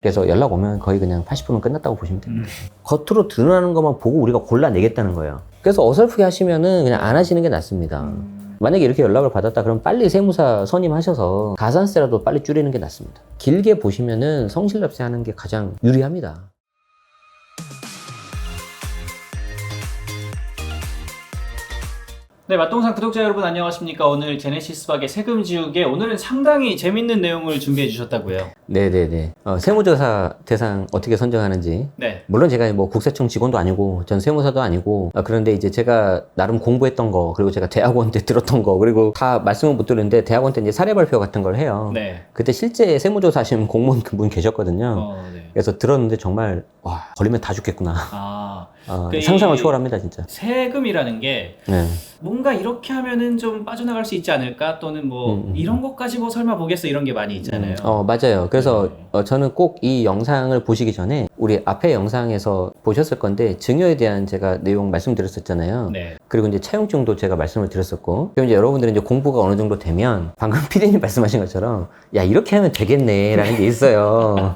그래서 연락 오면 거의 그냥 80%는 끝났다고 보시면 됩니다. 겉으로 드러나는 것만 보고 우리가 골라내겠다는 거예요. 그래서 어설프게 하시면은 그냥 안 하시는 게 낫습니다. 만약에 이렇게 연락을 받았다 그러면 빨리 세무사 선임하셔서 가산세라도 빨리 줄이는 게 낫습니다. 길게 보시면은 성실납세 하는 게 가장 유리합니다. 네, 맛동산 구독자 여러분 안녕하십니까. 오늘 제네시스 박의 세금 지우개, 오늘은 상당히 재밌는 내용을 준비해 주셨다고요. 네네네. 세무조사 대상 어떻게 선정하는지. 네. 물론 제가 뭐 국세청 직원도 아니고 전 세무사도 아니고 그런데 이제 제가 나름 공부했던 거 그리고 제가 대학원 때 들었던 거 그리고 다 말씀은 못 드렸는데 대학원 때 이제 사례 발표 같은 걸 해요. 네. 그때 실제 세무조사 하시는 공무원 분 계셨거든요. 네. 그래서 들었는데 정말 와 걸리면 다 죽겠구나. 상상을 초월합니다 진짜. 세금이라는 게 네. 뭔가 이렇게 하면은 좀 빠져나갈 수 있지 않을까, 또는 뭐 이런 것까지 뭐 설마 보겠어, 이런 게 많이 있잖아요. 맞아요. 그래서 저는 꼭 이 영상을 보시기 전에 우리 앞에 영상에서 보셨을 건데 증여에 대한 제가 내용 말씀드렸었잖아요. 네. 그리고 이제 차용증도 제가 말씀을 드렸었고, 그럼 이제 여러분들은 이제 공부가 어느 정도 되면 방금 피디님 말씀하신 것처럼 야 이렇게 하면 되겠네라는 게 있어요.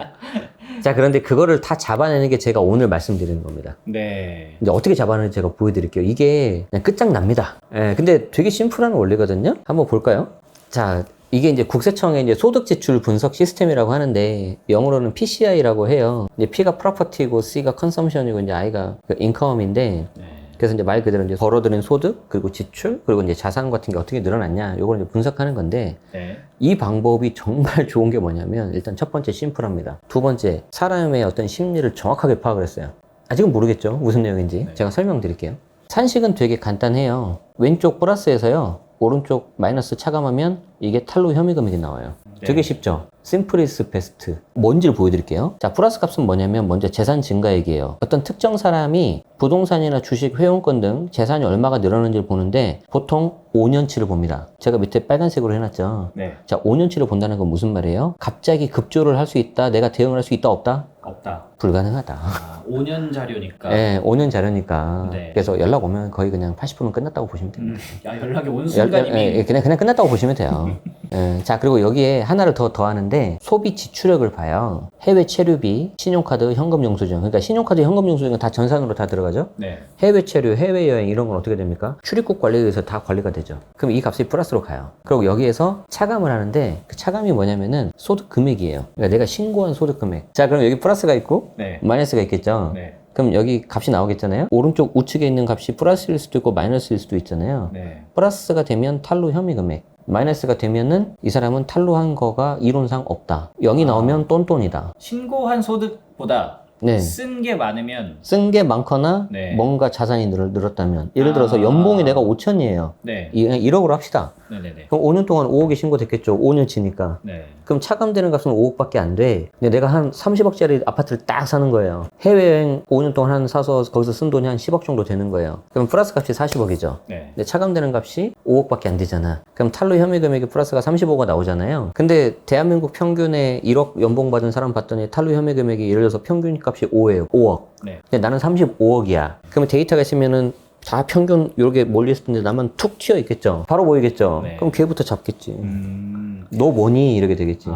자, 그런데 그거를 다 잡아내는 게 제가 오늘 말씀드리는 겁니다. 네. 이제 어떻게 잡아내는지 제가 보여드릴게요. 이게 그냥 끝장납니다. 예, 근데 되게 심플한 원리거든요. 한번 볼까요? 자, 이게 이제 국세청의 이제 소득 지출 분석 시스템이라고 하는데 영어로는 PCI라고 해요. 이제 P가 프로퍼티고 C가 컨섬션이고 이제 I가 인컴인데. 네. 그래서 이제 말 그대로 이제 벌어들인 소득, 그리고 지출, 그리고 이제 자산 같은 게 어떻게 늘어났냐, 요걸 이제 분석하는 건데, 네. 이 방법이 정말 좋은 게 뭐냐면, 일단 첫 번째 심플합니다. 두 번째, 사람의 어떤 심리를 정확하게 파악을 했어요. 아직은 모르겠죠? 무슨 내용인지. 네. 제가 설명드릴게요. 산식은 되게 간단해요. 왼쪽 플러스에서요, 오른쪽 마이너스 차감하면 이게 탈루 혐의 금액이 나와요. 네. 되게 쉽죠? 심플이스 베스트. 뭔지를 보여드릴게요. 자, 플러스 값은 뭐냐면 먼저 재산 증가액이에요. 어떤 특정 사람이 부동산이나 주식, 회원권 등 재산이 얼마가 늘었는지를 보는데 보통 5년치를 봅니다. 제가 밑에 빨간색으로 해놨죠. 네. 자, 5년치를 본다는 건 무슨 말이에요? 갑자기 급조를 할 수 있다, 내가 대응을 할 수 있다, 없다? 없다. 불가능하다. 5년 자료니까. 네, 5년 자료니까. 네. 그래서 연락 오면 거의 그냥 80%는 끝났다고 보시면 됩니다. 야, 연락이 온 순간 이미. 그냥 끝났다고 보시면 돼요. 자, 그리고 여기에 하나를 더하는데 소비 지출액을 봐요. 해외 체류비, 신용카드, 현금 영수증. 그러니까 신용카드, 현금 영수증은 다 전산으로 다 들어가죠. 네. 해외 체류, 해외 여행 이런 건 어떻게 됩니까? 출입국 관리에 의해서 다 관리가 되죠. 그럼 이 값이 플러스로 가요. 그리고 여기에서 차감을 하는데 그 차감이 뭐냐면은 소득 금액이에요. 그러니까 내가 신고한 소득 금액. 자, 그럼 여기 플러스가 있고 네. 마이너스가 있겠죠. 네. 그럼 여기 값이 나오겠잖아요. 오른쪽 우측에 있는 값이 플러스일 수도 있고 마이너스일 수도 있잖아요. 네. 플러스가 되면 탈루 혐의 금액, 마이너스가 되면은 이 사람은 탈루한 거가 이론상 없다. 0이 나오면 똔똔이다. 신고한 소득보다 네. 쓴 게 많으면. 쓴 게 많거나 네. 뭔가 자산이 늘었다면, 예를 들어서 연봉이 내가 5천이에요. 네. 1억으로 합시다. 네네네. 그럼 5년 동안 5억이 신고됐겠죠. 5년치니까. 네. 그럼 차감되는 값은 5억밖에 안 돼. 근데 내가 한 30억짜리 아파트를 딱 사는 거예요. 해외여행 5년 동안 한 사서 거기서 쓴 돈이 한 10억 정도 되는 거예요. 그럼 플러스 값이 40억이죠. 네. 근데 차감되는 값이 5억밖에 안 되잖아. 그럼 탈루 혐의 금액이 플러스가 35가 나오잖아요. 근데 대한민국 평균에 1억 연봉 받은 사람 봤더니 탈루 혐의 금액이 예를 들어서 평균 값이 5예요. 5억. 네. 근데 나는 35억이야. 그러면 데이터가 있으면은 다 평균 이렇게 몰려있을 텐데 나만 툭 튀어 있겠죠. 바로 보이겠죠. 네. 그럼 걔부터 잡겠지. 너 뭐니? 이렇게 되겠지.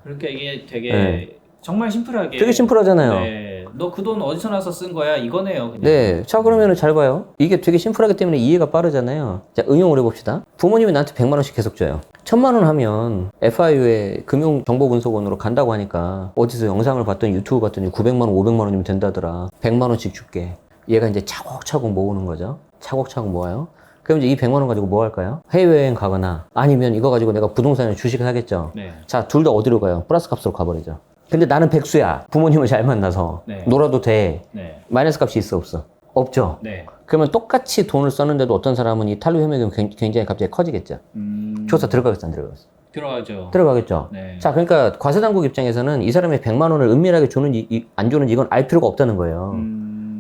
그러니까 이게 되게 네. 정말 심플하게. 되게 심플하잖아요. 네. 너 그 돈 어디서 나서 쓴 거야? 이거네요. 그냥. 네. 자, 그러면은 잘 봐요. 이게 되게 심플하기 때문에 이해가 빠르잖아요. 자, 응용을 해봅시다. 부모님이 나한테 100만 원씩 계속 줘요. 1000만 원 하면 FIU에 금융정보분석원으로 간다고 하니까 어디서 영상을 봤더니 유튜브 봤더니 900만 원, 500만 원이면 된다더라. 100만 원씩 줄게. 얘가 이제 차곡차곡 모으는 거죠. 차곡차곡 모아요. 그럼 이제 이 100만 원 가지고 뭐 할까요? 해외여행 가거나 아니면 이거 가지고 내가 부동산에 주식을 사겠죠. 네. 자, 둘 다 어디로 가요? 플러스 값으로 가버리죠. 근데 나는 백수야. 부모님을 잘 만나서 네. 놀아도 돼. 네. 마이너스 값이 있어 없어? 없죠. 네. 그러면 똑같이 돈을 썼는데도 어떤 사람은 이 탈루 혐의금이 굉장히 갑자기 커지겠죠. 조사 들어가겠어, 안 들어가겠어? 들어가죠. 들어가겠죠. 네. 자, 그러니까 과세당국 입장에서는 이 사람이 100만 원을 은밀하게 주는지 안 주는지 이건 알 필요가 없다는 거예요.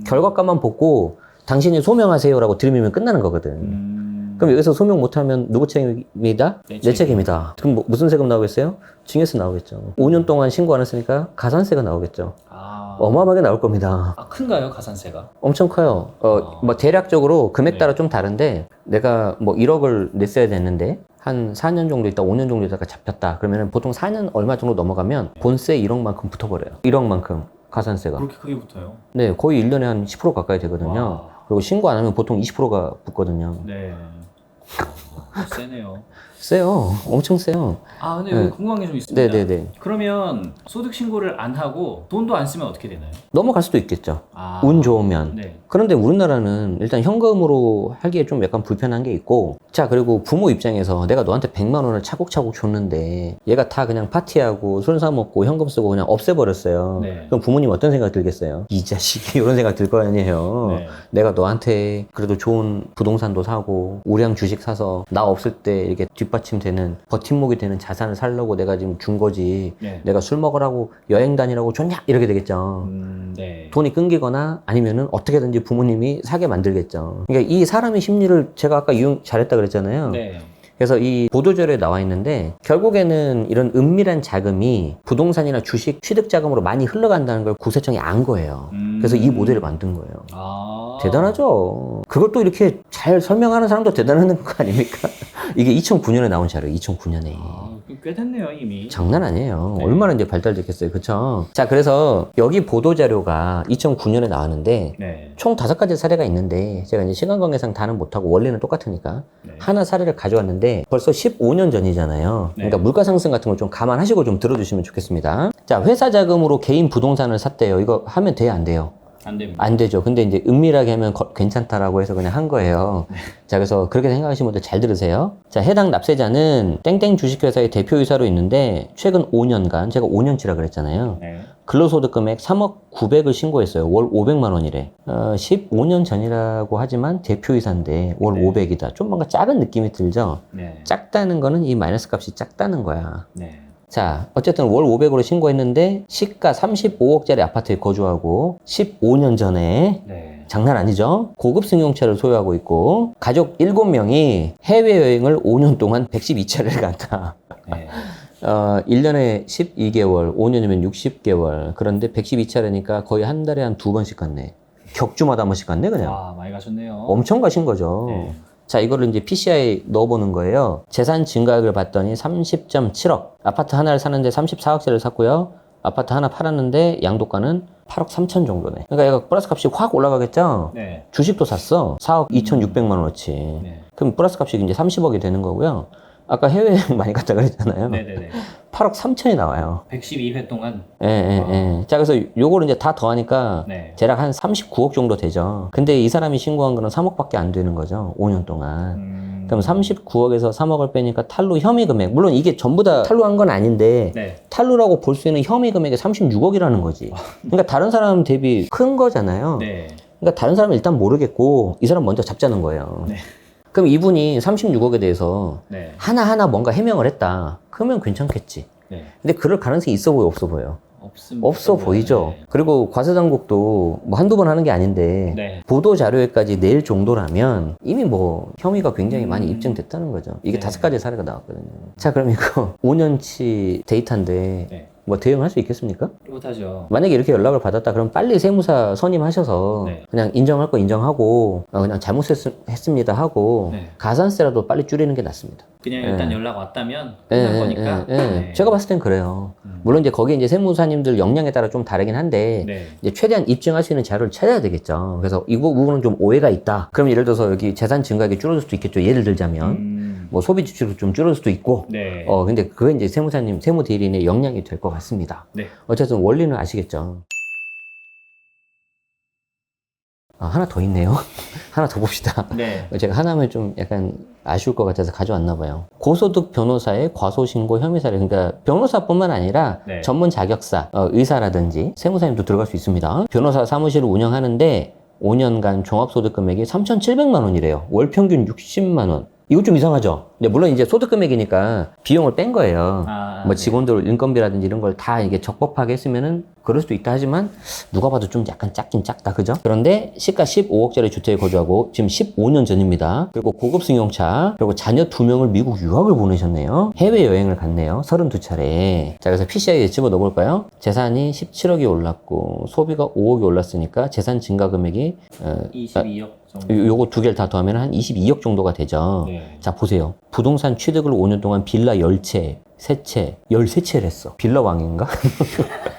결과값만 보고 당신이 소명하세요라고 들으면 끝나는 거거든. 그럼 여기서 소명 못하면 누구 책임이다? 내 책임이다. 그럼 무슨 세금 나오겠어요? 증여세 나오겠죠. 5년 동안 신고 안 했으니까 가산세가 나오겠죠. 어마어마하게 나올 겁니다. 큰가요, 가산세가? 엄청 커요. 뭐 대략적으로 금액 따라 좀 다른데 내가 뭐 1억을 냈어야 됐는데 한 4년 정도 있다, 5년 정도 있다가 잡혔다. 그러면은 보통 4년 얼마 정도 넘어가면 본세 1억만큼 붙어버려요. 1억만큼 가산세가. 그렇게 크게 붙어요? 네, 거의 1년에 한 10% 가까이 되거든요. 와. 그리고 신고 안 하면 보통 20%가 붙거든요. 네. 세네요. 세요. 엄청 세요. 아, 근데 네. 궁금한 게 좀 있습니다. 네네네. 그러면 소득 신고를 안 하고 돈도 안 쓰면 어떻게 되나요? 넘어갈 수도 있겠죠. 아, 운 좋으면. 네. 그런데 우리나라는 일단 현금으로 하기에 좀 약간 불편한 게 있고, 자, 그리고 부모 입장에서 내가 너한테 100만 원을 차곡차곡 줬는데 얘가 다 그냥 파티하고 술 사 먹고 현금 쓰고 그냥 없애버렸어요. 네. 그럼 부모님 어떤 생각 들겠어요? 이 자식이 이런 생각 들 거 아니에요. 네. 내가 너한테 그래도 좋은 부동산도 사고 우량 주식 사서 나 없을 때 이렇게 뒷받침되는 버팀목이 되는 자산을 살려고 내가 지금 준 거지. 네. 내가 술 먹으라고 여행 다니라고 줬냐? 이렇게 되겠죠. 네. 돈이 끊기거나 아니면은 어떻게든지 부모님이 사게 만들겠죠. 그러니까 이 사람의 심리를 제가 아까 이용 잘했다 그랬잖아요. 네. 그래서 이 보도자료에 나와 있는데 결국에는 이런 은밀한 자금이 부동산이나 주식 취득 자금으로 많이 흘러간다는 걸 구세청이 안 거예요. 그래서 이 모델을 만든 거예요. 아. 대단하죠. 그것도 이렇게 잘 설명하는 사람도 대단한 거 아닙니까? 이게 2009년에 나온 자료예요. 2009년에. 아, 꽤 됐네요, 이미. 장난 아니에요. 네. 얼마나 이제 발달됐겠어요. 그쵸? 자, 그래서 여기 보도자료가 2009년에 나왔는데 네. 총 5가지 사례가 있는데 제가 이제 시간 관계상 다는 못하고 원리는 똑같으니까 네. 하나 사례를 가져왔는데 벌써 15년 전이잖아요. 네. 그러니까 물가 상승 같은 걸 좀 감안하시고 좀 들어주시면 좋겠습니다. 자, 회사 자금으로 개인 부동산을 샀대요. 이거 하면 돼요, 안 돼요? 안 됩니다. 안 되죠. 근데 이제 은밀하게 하면 괜찮다라고 해서 그냥 한 거예요. 자, 그래서 그렇게 생각하시는 분들 잘 들으세요. 자, 해당 납세자는 땡땡 주식회사의 대표이사로 있는데 최근 5년간, 제가 5년치라 그랬잖아요. 네. 근로소득 금액 3억 900을 신고했어요. 월 500만 원이래. 15년 전이라고 하지만 대표이사인데 월 네. 500이다. 좀 뭔가 작은 느낌이 들죠? 네. 작다는 거는 이 마이너스 값이 작다는 거야. 네. 자, 어쨌든 월 500으로 신고했는데 시가 35억짜리 아파트에 거주하고 15년 전에 네. 장난 아니죠? 고급 승용차를 소유하고 있고 가족 7명이 해외여행을 5년 동안 112차례를 갔다. 네. 1년에 12개월, 5년이면 60개월. 그런데 112차례니까 거의 한 달에 한 2번씩 갔네. 격주마다 한 번씩 갔네, 그냥. 와, 많이 가셨네요. 엄청 가신 거죠. 네. 자, 이거를 이제 PCI에 넣어보는 거예요. 재산 증가액을 봤더니 30.7억. 아파트 하나를 사는데 34억짜리를 샀고요. 아파트 하나 팔았는데 양도가는 8억 3천 정도네. 그러니까 얘가 플러스 값이 확 올라가겠죠? 네. 주식도 샀어. 4억 2,600만 원어치. 네. 그럼 플러스 값이 이제 30억이 되는 거고요. 아까 해외여행 많이 갔다 그랬잖아요. 네네네. 8억 3천이 나와요. 112회 동안. 예, 예, 예. 자, 그래서 요거를 이제 다 더하니까 네. 대략 한 39억 정도 되죠. 근데 이 사람이 신고한 거는 3억밖에 안 되는 거죠. 5년 동안. 그럼 39억에서 3억을 빼니까 탈루 혐의 금액. 물론 이게 전부 다 탈루한 건 아닌데 네. 탈루라고 볼 수 있는 혐의 금액이 36억이라는 거지. 그러니까 다른 사람 대비 큰 거잖아요. 네. 그러니까 다른 사람은 일단 모르겠고 이 사람 먼저 잡자는 거예요. 네. 그럼 이분이 36억에 대해서 네. 하나하나 뭔가 해명을 했다. 그러면 괜찮겠지. 네. 근데 그럴 가능성이 있어 보여, 없어 보여? 없어 보이죠. 네. 그리고 과세당국도 뭐 한두 번 하는 게 아닌데 네. 보도 자료에까지 낼 정도라면 이미 뭐 혐의가 굉장히 많이 입증됐다는 거죠. 이게 네. 5가지 사례가 나왔거든요. 자, 그럼 이거 5년치 데이터인데 네. 뭐 대응할 수 있겠습니까? 못하죠. 만약에 이렇게 연락을 받았다 그럼 빨리 세무사 선임하셔서 네. 그냥 인정할 거 인정하고 그냥 잘못했습니다 하고 네. 가산세라도 빨리 줄이는 게 낫습니다. 그냥 네. 일단 연락 왔다면 끝난 거니까. 네. 제가 봤을 땐 그래요. 물론 이제 거기 이제 세무사님들 역량에 따라 좀 다르긴 한데 네. 이제 최대한 입증할 수 있는 자료를 찾아야 되겠죠. 그래서 이 부분은 좀 오해가 있다. 그럼 예를 들어서 여기 재산 증가액이 줄어들 수도 있겠죠. 예를 들자면 뭐 소비 지출도 좀 줄어들 수도 있고. 네. 근데 그건 이제 세무사님, 세무대리인의 역량이 될 것 같습니다. 네. 어쨌든 원리는 아시겠죠. 하나 더 있네요. 하나 더 봅시다. 네. 제가 하나면 좀 약간 아쉬울 것 같아서 가져왔나 봐요. 고소득 변호사의 과소신고 혐의 사례. 그러니까 변호사뿐만 아니라 네. 전문 자격사, 의사라든지 세무사님도 들어갈 수 있습니다. 변호사 사무실을 운영하는데 5년간 종합소득 금액이 3,700만 원이래요. 월 평균 60만 원. 이거 좀 이상하죠? 근데 물론 이제 소득 금액이니까 비용을 뺀 거예요. 뭐 직원들 인건비라든지 이런 걸 다 이게 적법하게 했으면은 그럴 수도 있다 하지만 누가 봐도 좀 약간 작긴 작다. 그죠? 그런데 시가 15억짜리 주택에 거주하고 지금 15년 전입니다. 그리고 고급 승용차, 그리고 자녀 2명을 미국 유학을 보내셨네요. 해외여행을 갔네요. 32차례. 자, 그래서 PCI에 집어 넣어볼까요? 재산이 17억이 올랐고 소비가 5억이 올랐으니까 재산 증가 금액이 22억 정도. 요거 두 개를 다 더하면 한 22억 정도가 되죠. 네. 자, 보세요. 부동산 취득을 5년 동안 빌라 10채, 3채, 13채를 했어. 빌라 왕인가?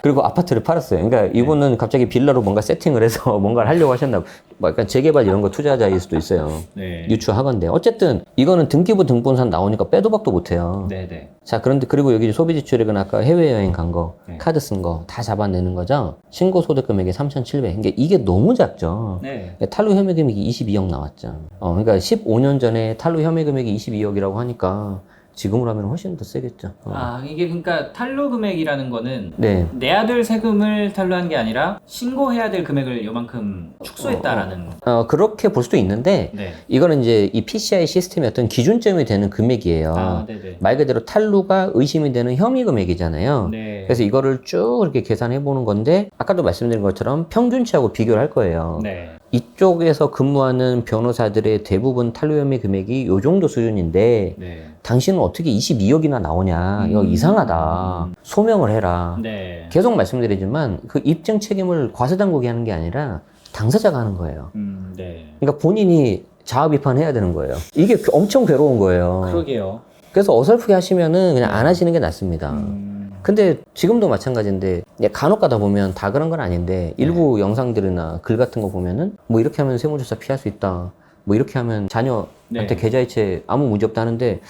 그리고 아파트를 팔았어요. 그러니까 이분은 갑자기 빌라로 뭔가 세팅을 해서 뭔가를 하려고 하셨나, 뭐 약간 재개발 이런 거 투자자일 수도 있어요. 네. 유추하건데. 어쨌든 이거는 등기부 등본상 나오니까 빼도 박도 못해요. 네네. 자, 그런데 그리고 여기 소비 지출액은 아까 해외여행 간 거, 네. 카드 쓴 거 다 잡아내는 거죠. 신고 소득 금액이 3,700. 그러니까 이게 너무 작죠. 네. 탈루 혐의 금액이 22억 나왔죠. 그러니까 15년 전에 탈루 혐의 금액이 22억이라고 하니까 지금으로 하면 훨씬 더 세겠죠. 아, 이게 그러니까 탈루 금액이라는 거는 네. 내야 될 세금을 탈루한 게 아니라 신고해야 될 금액을 요만큼 축소했다라는. 그렇게 볼 수도 있는데 네. 이거는 이제 이 PCI 시스템의 어떤 기준점이 되는 금액이에요. 아, 네네. 말 그대로 탈루가 의심이 되는 혐의 금액이잖아요. 네. 그래서 이거를 쭉 이렇게 계산해 보는 건데 아까도 말씀드린 것처럼 평균치하고 비교를 할 거예요. 네. 이쪽에서 근무하는 변호사들의 대부분 탈루 혐의 금액이 요 정도 수준인데 네. 당신은 어떻게 22억이나 나오냐? 이거 이상하다. 소명을 해라. 네. 계속 말씀드리지만 그 입증 책임을 과세당국이 하는 게 아니라 당사자가 하는 거예요. 네. 그러니까 본인이 자아 비판해야 되는 거예요. 이게 엄청 괴로운 거예요. 그러게요. 그래서 어설프게 하시면은 그냥 안 하시는 게 낫습니다. 근데 지금도 마찬가지인데 간혹 가다 보면 다 그런 건 아닌데 일부 영상들이나 글 같은 거 보면은 뭐 이렇게 하면 세무조사 피할 수 있다. 뭐 이렇게 하면 자녀한테 네. 계좌이체 아무 문제 없다 하는데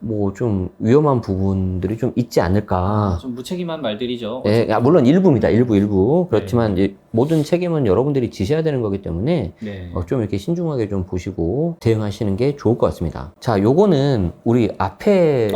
뭐 좀 위험한 부분들이 좀 있지 않을까. 좀 무책임한 말들이죠. 예, 물론 일부입니다. 일부. 그렇지만 이제 모든 책임은 여러분들이 지셔야 되는 거기 때문에 네. 좀 이렇게 신중하게 좀 보시고 대응하시는 게 좋을 것 같습니다. 자, 요거는 우리 앞에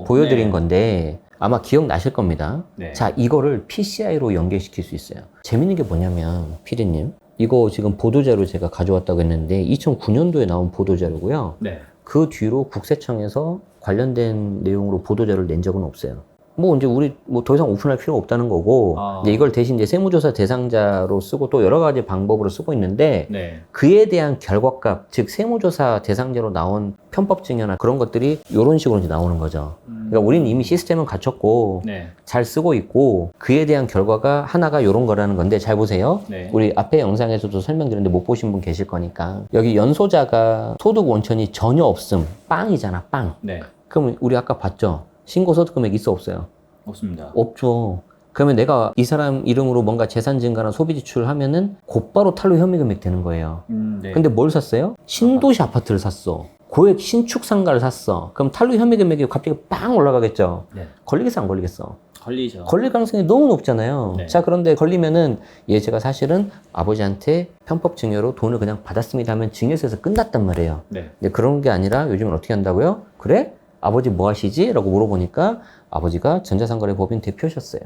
보여드린 네. 건데 아마 기억나실 겁니다. 네. 자, 이거를 PCI로 연계시킬 수 있어요. 재밌는 게 뭐냐면 피디님, 이거 지금 보도자료 제가 가져왔다고 했는데 2009년도에 나온 보도자료고요. 네. 그 뒤로 국세청에서 관련된 내용으로 보도자료를 낸 적은 없어요. 뭐 이제 우리 뭐 더 이상 오픈할 필요가 없다는 거고 이제 이걸 대신 이제 세무조사 대상자로 쓰고 또 여러 가지 방법으로 쓰고 있는데 네. 그에 대한 결과값, 즉 세무조사 대상자로 나온 편법 증여나 그런 것들이 이런 식으로 이제 나오는 거죠. 그러니까 우리는 이미 시스템은 갖췄고 네. 잘 쓰고 있고 그에 대한 결과가 하나가 이런 거라는 건데 잘 보세요. 네. 우리 앞에 영상에서도 설명드렸는데 못 보신 분 계실 거니까 여기 연소자가 소득 원천이 전혀 없음, 빵이잖아, 빵. 네. 그럼 우리 아까 봤죠? 신고소득 금액 있어 없어요? 없습니다. 없죠. 그러면 내가 이 사람 이름으로 뭔가 재산 증가나 소비 지출을 하면은 곧바로 탈루 혐의 금액 되는 거예요. 네. 근데 뭘 샀어요? 신도시 아파트를 샀어. 고액 신축 상가를 샀어. 그럼 탈루 혐의 금액이 갑자기 빵 올라가겠죠. 네. 걸리겠어, 안 걸리겠어? 걸리죠. 걸릴 가능성이 너무 높잖아요. 네. 자, 그런데 걸리면은 제가 사실은 아버지한테 편법 증여로 돈을 그냥 받았습니다 하면 증여세에서 끝났단 말이에요. 네. 근데 그런 게 아니라 요즘은 어떻게 한다고요? 그래? 아버지 뭐 하시지? 라고 물어보니까 아버지가 전자상거래법인 대표셨어요.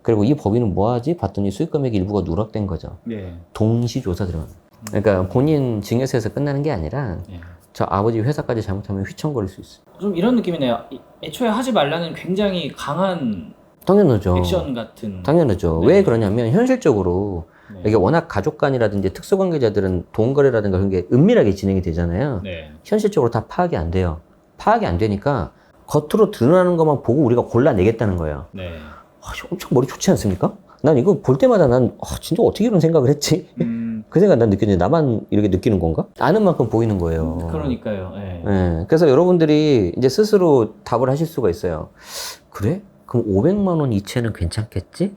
그리고 이 법인은 뭐 하지? 봤더니 수익금액 일부가 누락된 거죠. 네. 동시조사 들어가는. 그러니까 본인 증여세에서 끝나는 게 아니라 네. 저 아버지 회사까지 잘못하면 휘청거릴 수 있어요. 좀 이런 느낌이네요. 애초에 하지 말라는 굉장히 강한 당연하죠. 액션 같은. 당연하죠. 네. 왜 그러냐면 현실적으로 네. 이게 워낙 가족 간이라든지 특수관계자들은 돈거래라든가 그런 게 은밀하게 진행이 되잖아요. 네. 현실적으로 다 파악이 안 돼요. 파악이 안 되니까 겉으로 드러나는 것만 보고 우리가 골라내겠다는 거예요. 네. 엄청 머리 좋지 않습니까? 난 이거 볼 때마다 난 진짜 어떻게 이런 생각을 했지? 그 생각 난 느끼는데 나만 이렇게 느끼는 건가? 아는 만큼 보이는 거예요. 그러니까요. 네. 네, 그래서 여러분들이 이제 스스로 답을 하실 수가 있어요. 그래? 그럼 500만 원 이체는 괜찮겠지?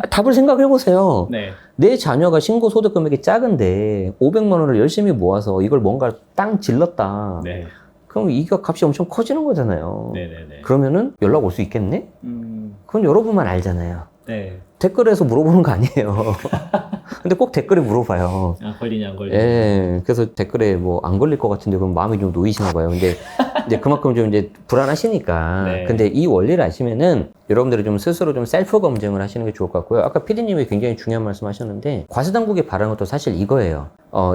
답을 생각해 보세요. 네. 내 자녀가 신고 소득 금액이 작은데 500만 원을 열심히 모아서 이걸 뭔가 땅 질렀다. 네. 그럼 이거 값이 엄청 커지는 거잖아요. 네네네. 그러면 연락 올 수 있겠네? 그건 여러분만 알잖아요. 네. 댓글에서 물어보는 거 아니에요. 근데 꼭 댓글에 물어봐요. 아, 걸리냐 안 걸리냐. 예, 그래서 댓글에 뭐 안 걸릴 것 같은데 그럼 마음이 좀 놓이시나 봐요. 근데 이제 그만큼 좀 이제 불안하시니까. 네. 근데 이 원리를 아시면은 여러분들이 좀 스스로 좀 셀프 검증을 하시는 게 좋을 것 같고요. 아까 피디님이 굉장히 중요한 말씀 하셨는데 과세당국이 바라는 것도 사실 이거예요.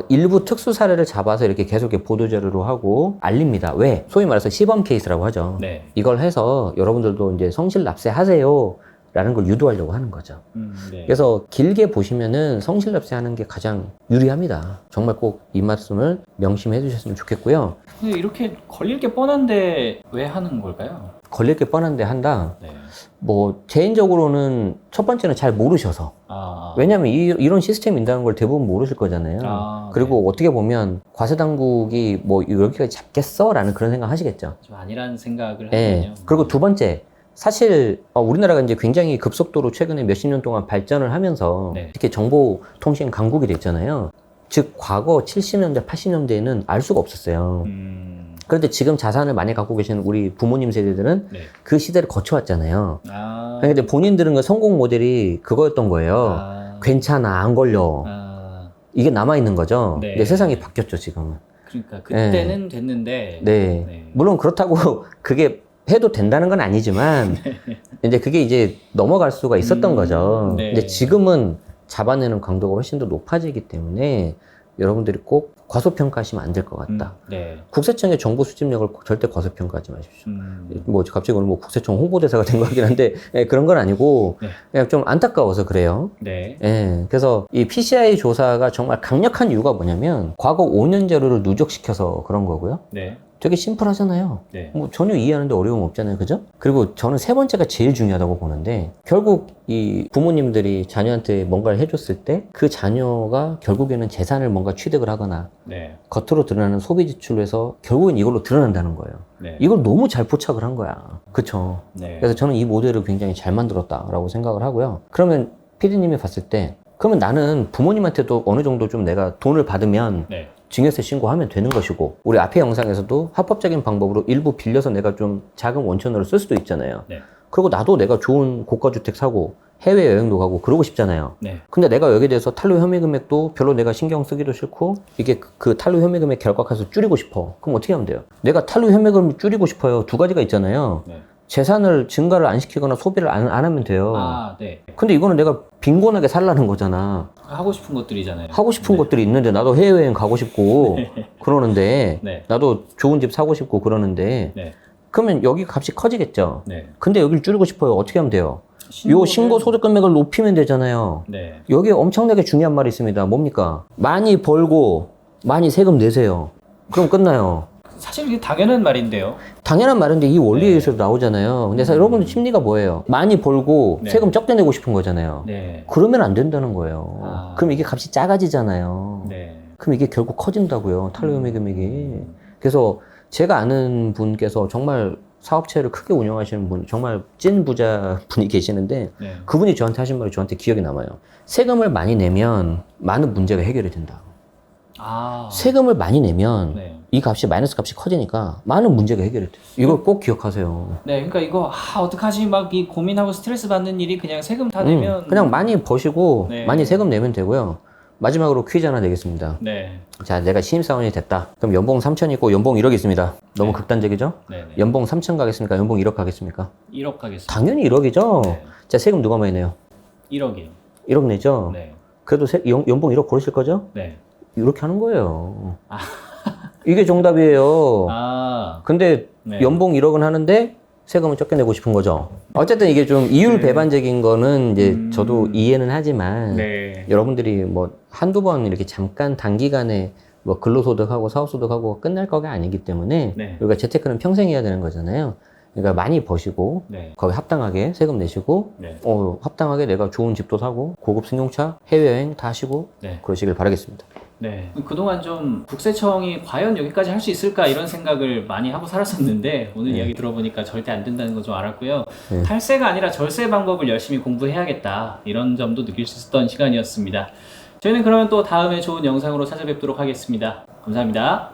일부 특수 사례를 잡아서 이렇게 계속 이렇게 보도자료로 하고 알립니다. 왜? 소위 말해서 시범 케이스라고 하죠. 네. 이걸 해서 여러분들도 이제 성실 납세하세요. 라는 걸 유도하려고 하는 거죠. 네. 그래서 길게 보시면은 성실납세하는 게 가장 유리합니다. 정말 꼭 이 말씀을 명심해 주셨으면 좋겠고요. 근데 이렇게 걸릴 게 뻔한데 왜 하는 걸까요? 걸릴 게 뻔한데 한다. 네. 뭐 개인적으로는 첫 번째는 잘 모르셔서. 아, 왜냐하면 이런 시스템이 있다는 걸 대부분 모르실 거잖아요. 아, 그리고 어떻게 보면 과세 당국이 뭐 여기까지 잡겠어라는 그런 생각 하시겠죠. 좀 아니라는 생각을 예. 하군요. 그리고 두 번째, 사실 우리나라가 이제 굉장히 급속도로 최근에 몇십 년 동안 발전을 하면서 네. 특히 정보통신 강국이 됐잖아요. 즉 과거 70년대, 80년대에는 알 수가 없었어요. 그런데 지금 자산을 많이 갖고 계시는 우리 부모님 세대들은 네. 그 시대를 거쳐왔잖아요. 아, 근데 본인들은 그 성공 모델이 그거였던 거예요. 아, 괜찮아, 안 걸려. 아, 이게 남아있는 거죠. 네. 근데 세상이 바뀌었죠, 지금은. 그러니까 그때는 됐는데. 네. 네. 물론 그렇다고 그게 해도 된다는 건 아니지만, 이제 그게 이제 넘어갈 수가 있었던 거죠. 네. 근데 지금은 잡아내는 강도가 훨씬 더 높아지기 때문에 여러분들이 꼭 과소평가하시면 안 될 것 같다. 네. 국세청의 정보 수집력을 절대 과소평가하지 마십시오. 음, 뭐 갑자기 오늘 뭐 국세청 홍보대사가 된 것 같긴 한데 그런 건 아니고 네. 그냥 좀 안타까워서 그래요. 네. 예, 그래서 이 PCI 조사가 정말 강력한 이유가 뭐냐면 과거 5년 자료를 누적시켜서 그런 거고요. 네. 되게 심플하잖아요. 네. 뭐 전혀 이해하는데 어려움 없잖아요. 그죠? 그리고 저는 세 번째가 제일 중요하다고 보는데 결국 이 부모님들이 자녀한테 뭔가를 해줬을 때 그 자녀가 결국에는 재산을 뭔가 취득을 하거나 네. 겉으로 드러나는 소비 지출로 해서 결국엔 이걸로 드러난다는 거예요. 네. 이걸 너무 잘 포착을 한 거야. 그쵸? 네. 그래서 저는 이 모델을 굉장히 잘 만들었다라고 생각을 하고요. 그러면 피디님이 봤을 때 그러면 나는 부모님한테도 어느 정도 좀 내가 돈을 받으면 네. 증여세 신고하면 되는 것이고 우리 앞에 영상에서도 합법적인 방법으로 일부 빌려서 내가 좀 자금 원천으로 쓸 수도 있잖아요. 네. 그리고 나도 내가 좋은 고가주택 사고 해외여행도 가고 그러고 싶잖아요. 네. 근데 내가 여기에 대해서 탄로 혐의 금액도 별로 내가 신경 쓰기도 싫고 이게 그 탄로 혐의 금액 결각해서 줄이고 싶어. 그럼 어떻게 하면 돼요? 내가 탄로 혐의 금액 줄이고 싶어요. 두 가지가 있잖아요. 네. 재산을 증가를 안 시키거나 소비를 안 하면 돼요. 아, 네. 근데 이거는 내가 빈곤하게 살라는 거잖아. 하고 싶은 것들이잖아요. 하고 싶은 네. 것들이 있는데 나도 해외여행 가고 싶고 그러는데 네. 나도 좋은 집 사고 싶고 그러는데 네. 그러면 여기 값이 커지겠죠. 네. 근데 여기를 줄이고 싶어요. 어떻게 하면 돼요? 요 신고 소득 금액을 높이면 되잖아요. 네. 여기에 엄청나게 중요한 말이 있습니다. 뭡니까? 많이 벌고 많이 세금 내세요. 그럼 끝나요. 사실 이게 당연한 말인데요. 당연한 말인데 이 원리에 의해서 나오잖아요. 근데 여러분들 심리가 뭐예요? 많이 벌고 네. 세금 적게 내고 싶은 거잖아요. 네. 그러면 안 된다는 거예요. 아. 그럼 이게 값이 작아지잖아요. 네. 그럼 이게 결국 커진다고요. 탄로혐의 금액이. 그래서 제가 아는 분께서 정말 사업체를 크게 운영하시는 분, 정말 찐 부자 분이 계시는데 네. 그분이 저한테 하신 말이 저한테 기억이 남아요. 세금을 많이 내면 많은 문제가 해결이 된다. 아. 세금을 많이 내면 네. 이 값이 마이너스 값이 커지니까 많은 문제가 해결이 돼요. 이걸 꼭 기억하세요. 네, 그러니까 이거 어떡하지 막 이 고민하고 스트레스 받는 일이 그냥 세금 다 내면 그냥 많이 버시고 네. 많이 세금 내면 되고요. 마지막으로 퀴즈 하나 내겠습니다. 네. 자, 내가 신입사원이 됐다. 그럼 연봉 3천 있고 연봉 1억 있습니다. 너무 네. 극단적이죠? 극단적이죠? 네. 네. 연봉 3천 가겠습니까? 연봉 1억 가겠습니까? 1억 하겠습니다. 당연히 1억이죠. 네. 자, 세금 누가 많이 내요? 1억이요. 1억 내죠? 네. 그래도 연봉 1억 고르실 거죠? 네. 이렇게 하는 거예요. 이게 정답이에요. 아. 근데 네. 연봉 1억은 하는데 세금은 적게 내고 싶은 거죠. 어쨌든 이게 좀 이율 배반적인 거는 이제 저도 이해는 하지만 네. 여러분들이 뭐 한두 번 이렇게 잠깐 단기간에 뭐 근로소득하고 사업소득하고 끝날 거가 아니기 때문에 네. 우리가 재테크는 평생 해야 되는 거잖아요. 그러니까 많이 버시고 네. 거기 합당하게 세금 내시고 네. 합당하게 내가 좋은 집도 사고 고급 승용차 해외여행 다 하시고 네. 그러시길 바라겠습니다. 네. 그동안 좀 국세청이 과연 여기까지 할 수 있을까 이런 생각을 많이 하고 살았었는데 오늘 이야기 들어보니까 절대 안 된다는 거 좀 알았고요. 네. 탈세가 아니라 절세 방법을 열심히 공부해야겠다 이런 점도 느낄 수 있었던 시간이었습니다. 저희는 그러면 또 다음에 좋은 영상으로 찾아뵙도록 하겠습니다. 감사합니다.